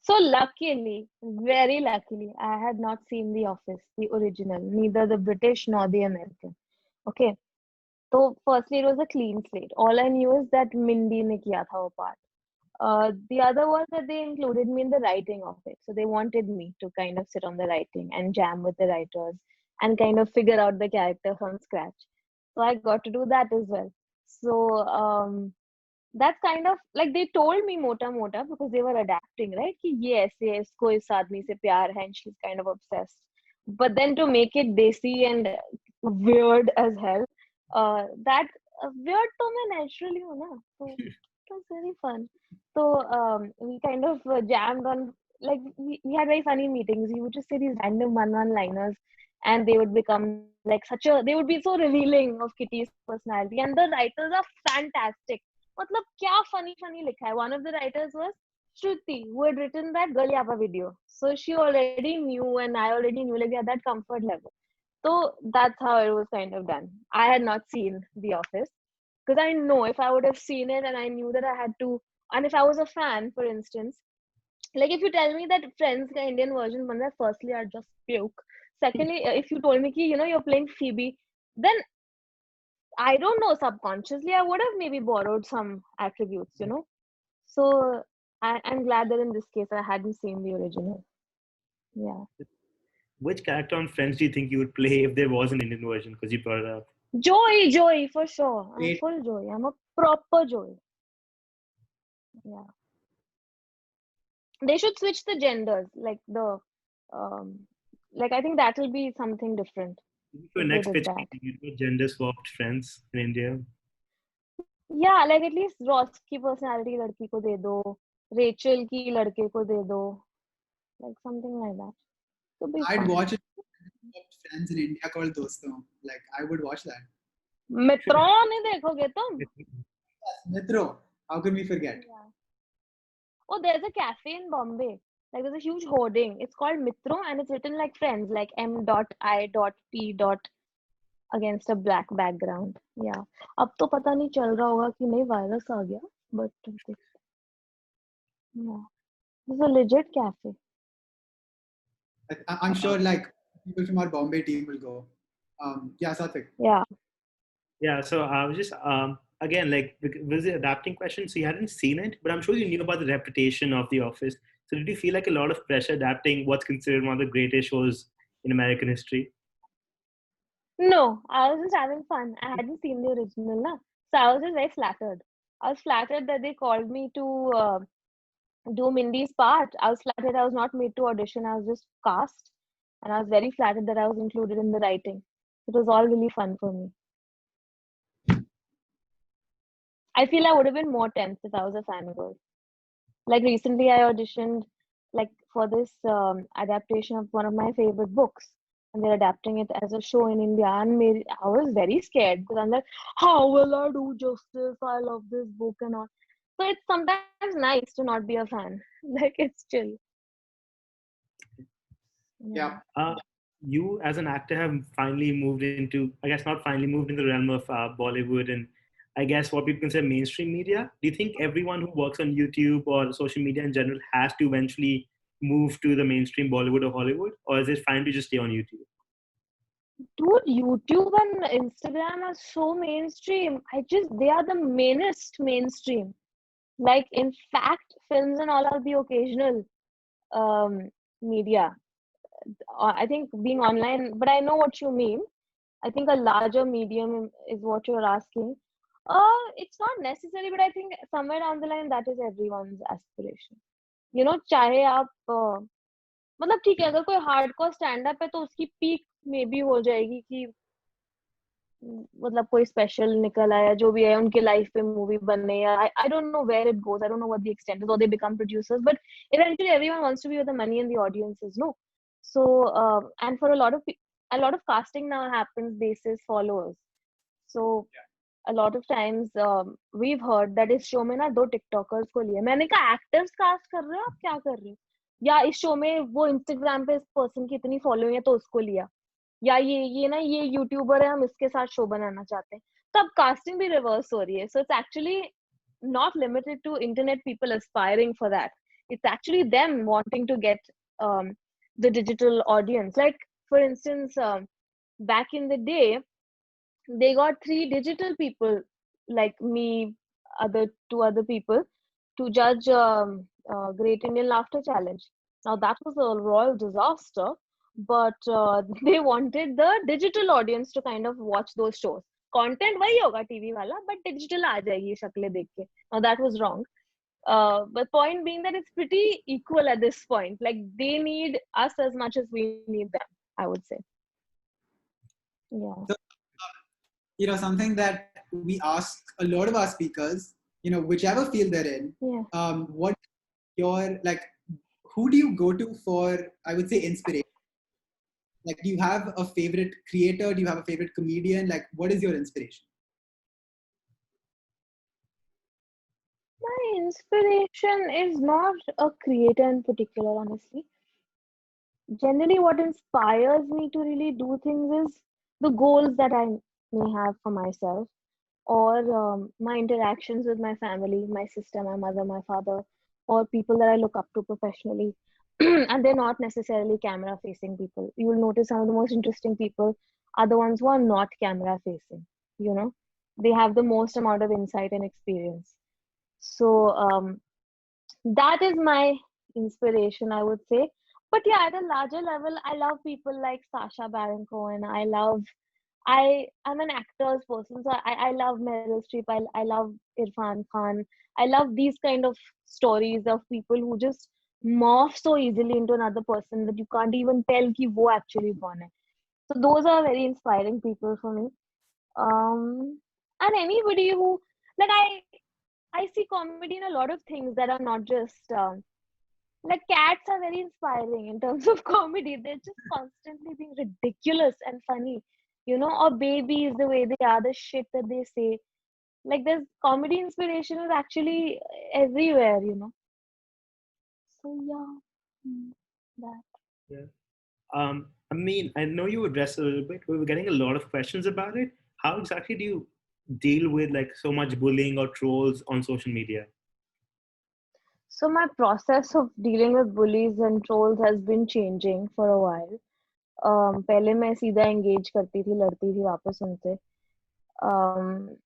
So luckily, very luckily, I had not seen The Office, the original, neither the British nor the American. Okay. So firstly, it was a clean slate. All I knew is that Mindy ne kiya tha wo part. The other was that they included me in the writing of it. So they wanted me to kind of sit on the writing and jam with the writers and kind of figure out the character from scratch. So I got to do that as well. So that's kind of like they told me mota mota because they were adapting, right? Ki yes, yes, ko is aadmi se pyar hai, and she's kind of obsessed. But then to make it desi and weird as hell, that weird to मैं naturally हूँ ना, so it was very fun. So we kind of jammed on, like we had very funny meetings. We would just say these random one liners, and they would become like they would be so revealing of Kitty's personality, and the writers are fantastic. मतलब क्या funny लिखा है. One of the writers was Shruti, who had written that Girl Yappa video. So she already knew, and I already knew, like we had that comfort level. So that's how it was kind of done. I had not seen The Office because I know if I would have seen it and I knew that I had to, and if I was a fan, for instance, like if you tell me that Friends ka Indian version ban raha hai, firstly I'd just puke. Secondly, if you told me ki, you're playing Phoebe, then I don't know, subconsciously I would have maybe borrowed some attributes. So I'm glad that in this case I hadn't seen the original. Yeah. Which character on Friends do you think you would play if there was an Indian version? Because you brought it up. Joey, for sure. I'm Wait. full Joey. I'm a proper Joey. Yeah. They should switch the genders, like I think that will be something different For if they next did pitch, that. you know, gender swapped Friends in India. Yeah, like at least Ross की personality लड़की को दे दो, Rachel की लड़के को दे दो, like something like that. Could be I'd fun. watch it. Friends in India called Doston. Like I would watch that. Metro नहीं देखोगे तुम? Metro. How can we forget? Yeah. Oh, there's a cafe in Bombay. Like there's a huge hoarding. It's called Mitro and it's written like Friends, like M.I.P. against a black background. Yeah. अब तो पता नहीं चल रहा होगा कि नहीं virus आ गया, but yeah. It's a legit cafe. I'm sure like people from our Bombay team will go. Yeah, Satvik. Yeah. Yeah, so I was just again like was the adapting question. So you hadn't seen it, but I'm sure you knew about the reputation of The Office. So did you feel like a lot of pressure adapting what's considered one of the greatest shows in American history? No, I was just having fun. I hadn't seen the original, na. So I was just very flattered. I was flattered that they called me to do Mindy's part. I was flattered I was not made to audition. I was just cast, and I was very flattered that I was included in the writing. It was all really fun for me. I feel I would have been more tense if I was a fangirl. Like recently, I auditioned like for this adaptation of one of my favorite books, and they're adapting it as a show in India. And I was very scared because I'm like, how will I do justice? I love this book and all. So it's sometimes nice to not be a fan. Like it's chill. Yeah. You as an actor have finally moved into, I guess not finally moved into the realm of Bollywood and I guess what people consider mainstream media. Do you think everyone who works on YouTube or social media in general has to eventually move to the mainstream Bollywood or Hollywood, or is it fine to just stay on YouTube? Dude, YouTube and Instagram are so mainstream. They are the mainstream. Like, in fact, films and all are the occasional media. I think being online, but I know what you mean. I think a larger medium is what you're asking. It's not necessary, but I think somewhere down the line that is everyone's aspiration. चाहे आप मतलब ठीक है अगर कोई hardcore stand up है तो उसकी पीक मे बी हो जाएगी कि मतलब कोई स्पेशल निकल आया जो भी है उनके लाइफ पे मूवी बनने या I don't know where it goes I don't know what the extent is और they become producers but eventually everyone wants to be where the money and the audience is, no? So and for a lot of casting now happens basis followers. So a lot of times we've heard that इस show में ना 2 TikTokers को लिए मैंने कहा actors cast कर रहे हो आप क्या कर रहे हो या इस शो में वो इंस्टाग्राम पे इस पर्सन की इतनी फॉलोइंग है तो उसको लिया या ये यूट्यूबर है हम इसके साथ शो बनाना चाहते हैं तो अब कास्टिंग भी रिवर्स हो रही है so it's actually not limited to internet people aspiring for that. It's actually them wanting to get the digital audience. Like for instance, back in the day, they got 3 digital people like me, two other people to judge Great Indian Laughter Challenge. Now that was a royal disaster, but they wanted the digital audience to kind of watch those shows. Content वही होगा TV वाला, but digital आ जाएगी शक्लें देख के. Now that was wrong. But point being that it's pretty equal at this point. Like they need us as much as we need them, I would say. Yeah. So, something that we ask a lot of our speakers, whichever field they're in, what who do you go to for, I would say, inspiration? Like, do you have a favorite creator? Do you have a favorite comedian? Like, what is your inspiration? My inspiration is not a creator in particular, honestly. Generally, what inspires me to really do things is the goals that I may have for myself, or my interactions with my family, my sister, my mother, my father, or people that I look up to professionally. And they're not necessarily camera facing people. You will notice some of the most interesting people are the ones who are not camera facing, you know, they have the most amount of insight and experience. So that is my inspiration, I would say. But yeah, at a larger level, I love people like Sasha Baron Cohen. I'm an actors person, so I love Meryl Streep. I love Irfan Khan. I love these kind of stories of people who just morph so easily into another person that you can't even tell ki wo actually born hai. So those are very inspiring people for me. And anybody who, like, I see comedy in a lot of things that are not just like cats are very inspiring in terms of comedy. They're just constantly being ridiculous and funny, you know, or babies, the way they are, the shit that they say. Like there's comedy inspiration is actually everywhere, you know. So yeah, that. Yeah. I mean, I know you addressed it a little bit. We were getting a lot of questions about it. How exactly do you deal with like so much bullying or trolls on social media? So my process of dealing with bullies and trolls has been changing for a while. पहले मैं सीधा engage करती थी, लड़ती थी वापस उनसे. Um,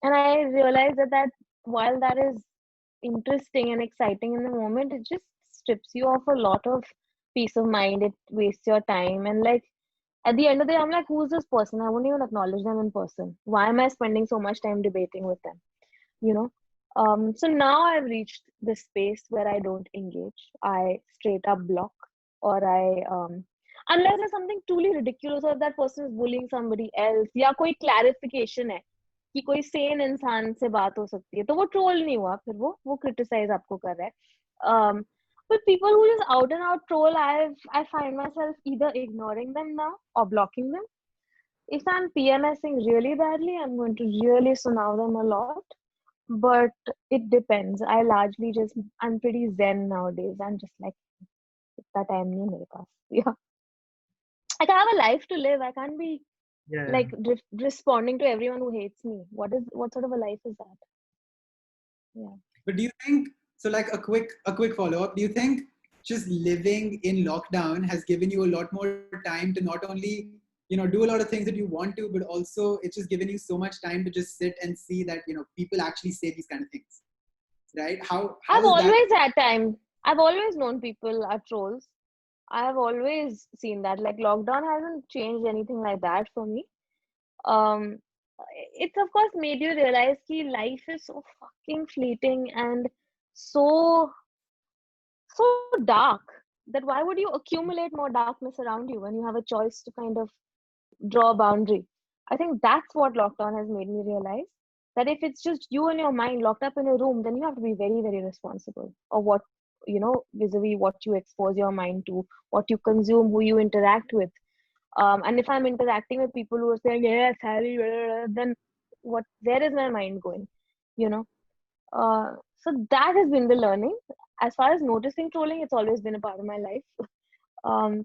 and I realized that while that is interesting and exciting in the moment, it just strips you of a lot of peace of mind. It wastes your time. And like at the end of the day, I'm like, who's this person? I won't even acknowledge them in person. Why am I spending so much time debating with them? You know? So now I've reached this space where I don't engage. I straight up block, or unless there's something truly ridiculous, or that person is bullying somebody else, या कोई clarification है कि कोई sane इंसान से बात हो सकती है, तो वो troll नहीं हुआ, फिर वो criticize आपको कर रहा है. But people who just out and out troll, I find myself either ignoring them now or blocking them. If I'm PMSing really badly, I'm going to really sunav them a lot. But it depends. I'm pretty zen nowadays. I'm just like, that time nahi hai mere paas. Yeah. Like I have a life to live. I can't be Yeah. like responding to everyone who hates me. What sort of a life is that? Yeah. But do you think so? Like a quick follow up. Do you think just living in lockdown has given you a lot more time to not only do a lot of things that you want to, but also it's just given you so much time to just sit and see that people actually say these kind of things, right? How I've is that? always had time. I've always known people are trolls. I have always seen that. Like lockdown hasn't changed anything like that for me. Um, it's of course made you realize that life is so fucking fleeting and so so dark, that why would you accumulate more darkness around you when you have a choice to kind of draw a boundary? I think that's what lockdown has made me realize, that if it's just you and your mind locked up in a room, then you have to be very, very responsible of what, vis-a-vis what you expose your mind to, what you consume, who you interact with. And if I'm interacting with people who are saying, yes, Harry, then where is my mind going? You know? So that has been the learning. As far as noticing trolling, it's always been a part of my life.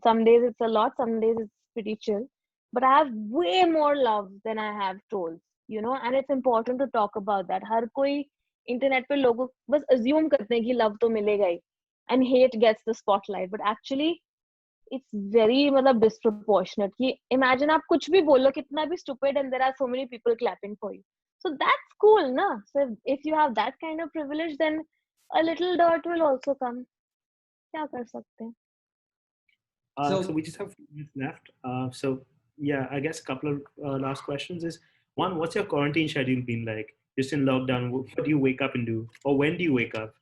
Some days it's a lot, some days it's pretty chill. But I have way more love than I have trolls, and it's important to talk about that. हर कोई internet पे लोगों बस assume करते हैं कि love तो मिलेगा ही, and hate gets the spotlight. But actually, it's very मतलब disproportionate. कि imagine आप कुछ भी बोलो कितना भी stupid, and there are so many people clapping for you. So that's cool, na? So if you have that kind of privilege, then a little dirt will also come. क्या कर सकते हैं? So we just have a few minutes left. So yeah, I guess a couple of last questions is one, what's your quarantine schedule been like? Just in lockdown, what do you wake up and do? Or when do you wake up?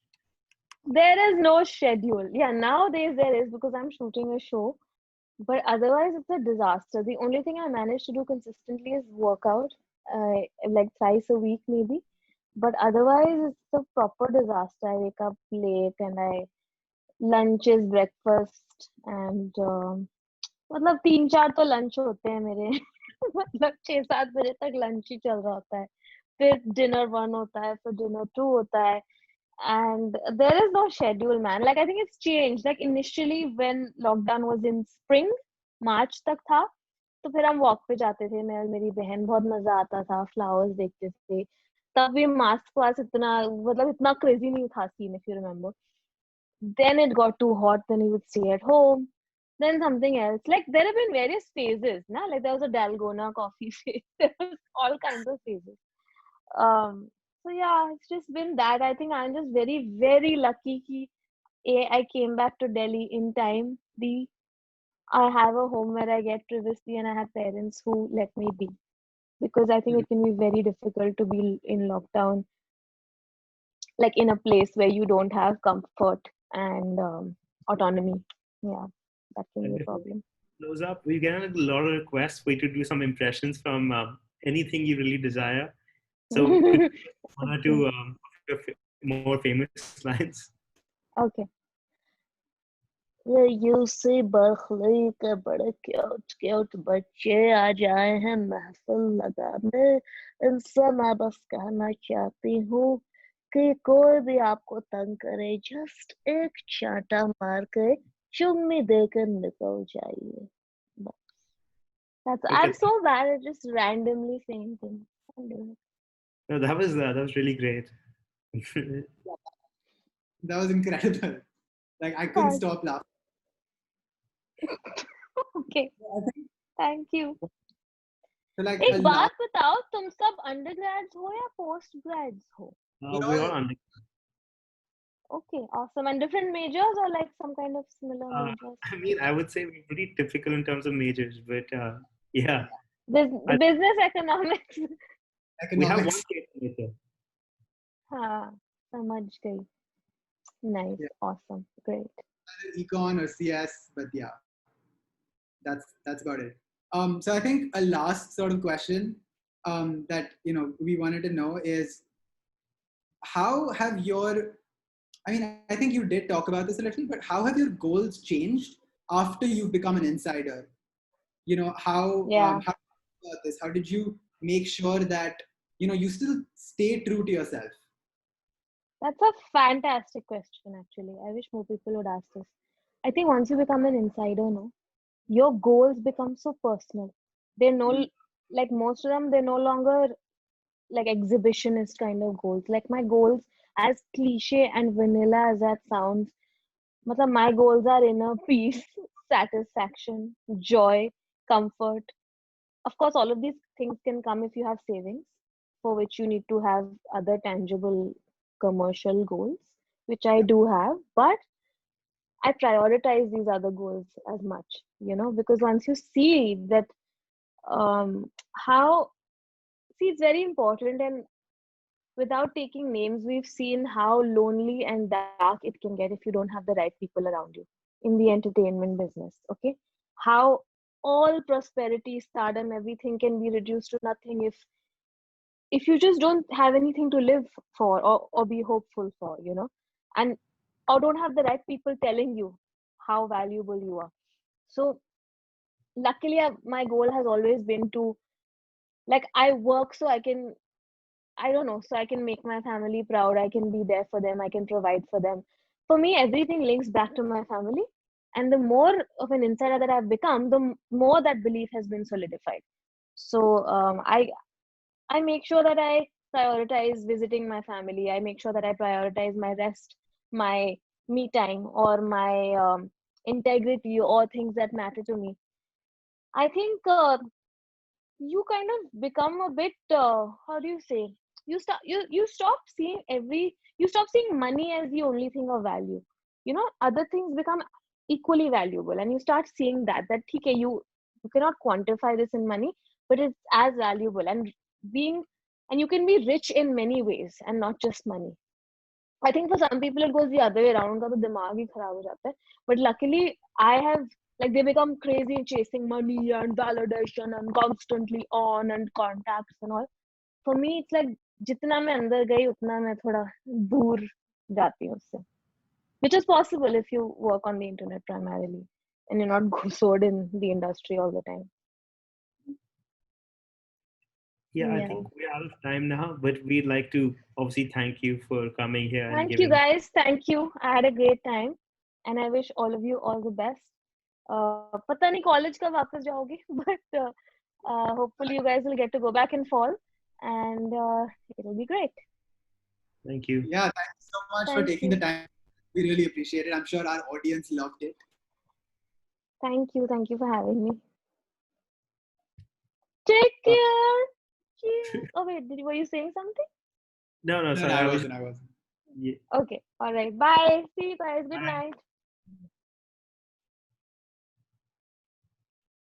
There is no schedule. Yeah, nowadays there is because I'm shooting a show. But otherwise, it's a disaster. The only thing I manage to do consistently is workout, like thrice a week maybe. But otherwise, it's a proper disaster. I wake up late and I lunch is breakfast and मतलब 3-4 तो lunch होते हैं मेरे मतलब 6-7 बजे तक lunch ही चल रहा होता है. फिर डिनर 1 होता है, फिर डिनर 2 होता है. And there is no schedule, man. Like I think it's changed. Like initially when lockdown was in spring, March तक था, तो फिर हम वॉक पे जाते थे, मैं और मेरी बहन, बहुत मजा आता था, फ्लावर्स देखते थे. तब भी मास्क वास्क इतना, मतलब इतना क्रेजी नहीं था scene, if you remember. Then it got too hot, then we would stay at home. Then something else. Like there have been various phases, na? Like there was a Dalgona coffee phase. There was all kinds of phases. So yeah, it's just been that. I think I'm just very, very lucky ki A, I came back to Delhi in time. B, I have a home where I get privacy and I have parents who let me be. Because I think it can be very difficult to be in lockdown, like in a place where you don't have comfort and autonomy. Yeah, that can be And a before we problem. close up, we get a lot of requests for you to do some impressions from anything you really desire. So could you one or two of your more famous lines? Okay. यूसी बखली के बड़े cute cute बच्चे आ जाए हैं महफिल लगाने, इनसे मैं बस कहना चाहती हूँ कि कोई भी आपको तंग करे, जस्ट एक चांटा मार के चुम्मी देकर निकल जाइए. That's, I'm Okay. so bad at just randomly saying things. I'm doing No, that was really great. That was incredible. Like I couldn't it. stop laughing. Okay, I think thank you. so like a एक lot. बात बताओ, तुम सब undergrads हो या post grads हो? We're We're all all under. Okay, awesome. And different majors or like some kind of similar Uh, majors? I mean, I would say we're pretty typical in terms of majors, but yeah, I, Business economics. we have one economics. case major. हाँ, समझ गई. Nice, Yeah, awesome, great. either econ or CS, but yeah, that's about it. So I think a last sort of question that we wanted to know is how have your I mean, I think you did talk about this a little, but how have your goals changed after you've become an insider? Yeah, How about this? How did you make sure that you still stay true to yourself? that's a fantastic question actually. I wish more people would ask this. I think once you become an insider, no, your goals become so personal. They're no, like most of them, they're no longer like exhibitionist kind of goals. Like my goals, as cliche and vanilla as that sounds, matlab my goals are inner peace, satisfaction, joy, comfort. Of course, all of these things can come if you have savings, for which you need to have other tangible commercial goals, which I do have. But I prioritize these other goals as much, because once you see that, how, see, it's very important. And without taking names, we've seen how lonely and dark it can get if you don't have the right people around you in the entertainment business. Okay. How all prosperity, stardom, everything can be reduced to nothing if you just don't have anything to live for, or be hopeful for, and or don't have the right people telling you how valuable you are. So luckily my goal has always been to, like, I work so I can, I don't know, so I can make my family proud. I can be there for them. I can provide for them. For me, everything links back to my family. And the more of an insider that I've become, the more that belief has been solidified. So I make sure that I prioritize visiting my family. I make sure that I prioritize my rest, my me time, or my integrity, or things that matter to me. I think you kind of become a bit, how do you say, you stop seeing you stop seeing money as the only thing of value. Other things become equally valuable, and you start seeing that okay, you cannot quantify this in money, but it's as valuable. Being and you can be rich in many ways and not just money. I think for some people it goes the other way around. उनका तो दिमाग ही खराब हो जाता है. But luckily, I have, like, they become crazy chasing money and validation and constantly on and contacts and all. For me, it's like जितना मैं अंदर गई उतना मैं थोड़ा दूर जाती हूँ उससे. Which is possible if you work on the internet primarily and you're not sewed in the industry all the time. Yeah, I Yeah. think we're out of time now, but we'd like to obviously thank you for coming here and Thank you giving. guys. Thank you. I had a great time, and I wish all of you all the best. पता नहीं college कब वापस जाओगे, but hopefully you guys will get to go back in fall, and it'll be great. Thank you. Yeah, thank you so much for Thank taking you. the time. We really appreciate it. I'm sure our audience loved it. Thank you. Thank you for having me. Take care. Cheers. Oh wait, were you saying something? No, No, sorry. I I was. wasn't. Yeah. Okay. All right. Bye. See you guys. Good Bye. night.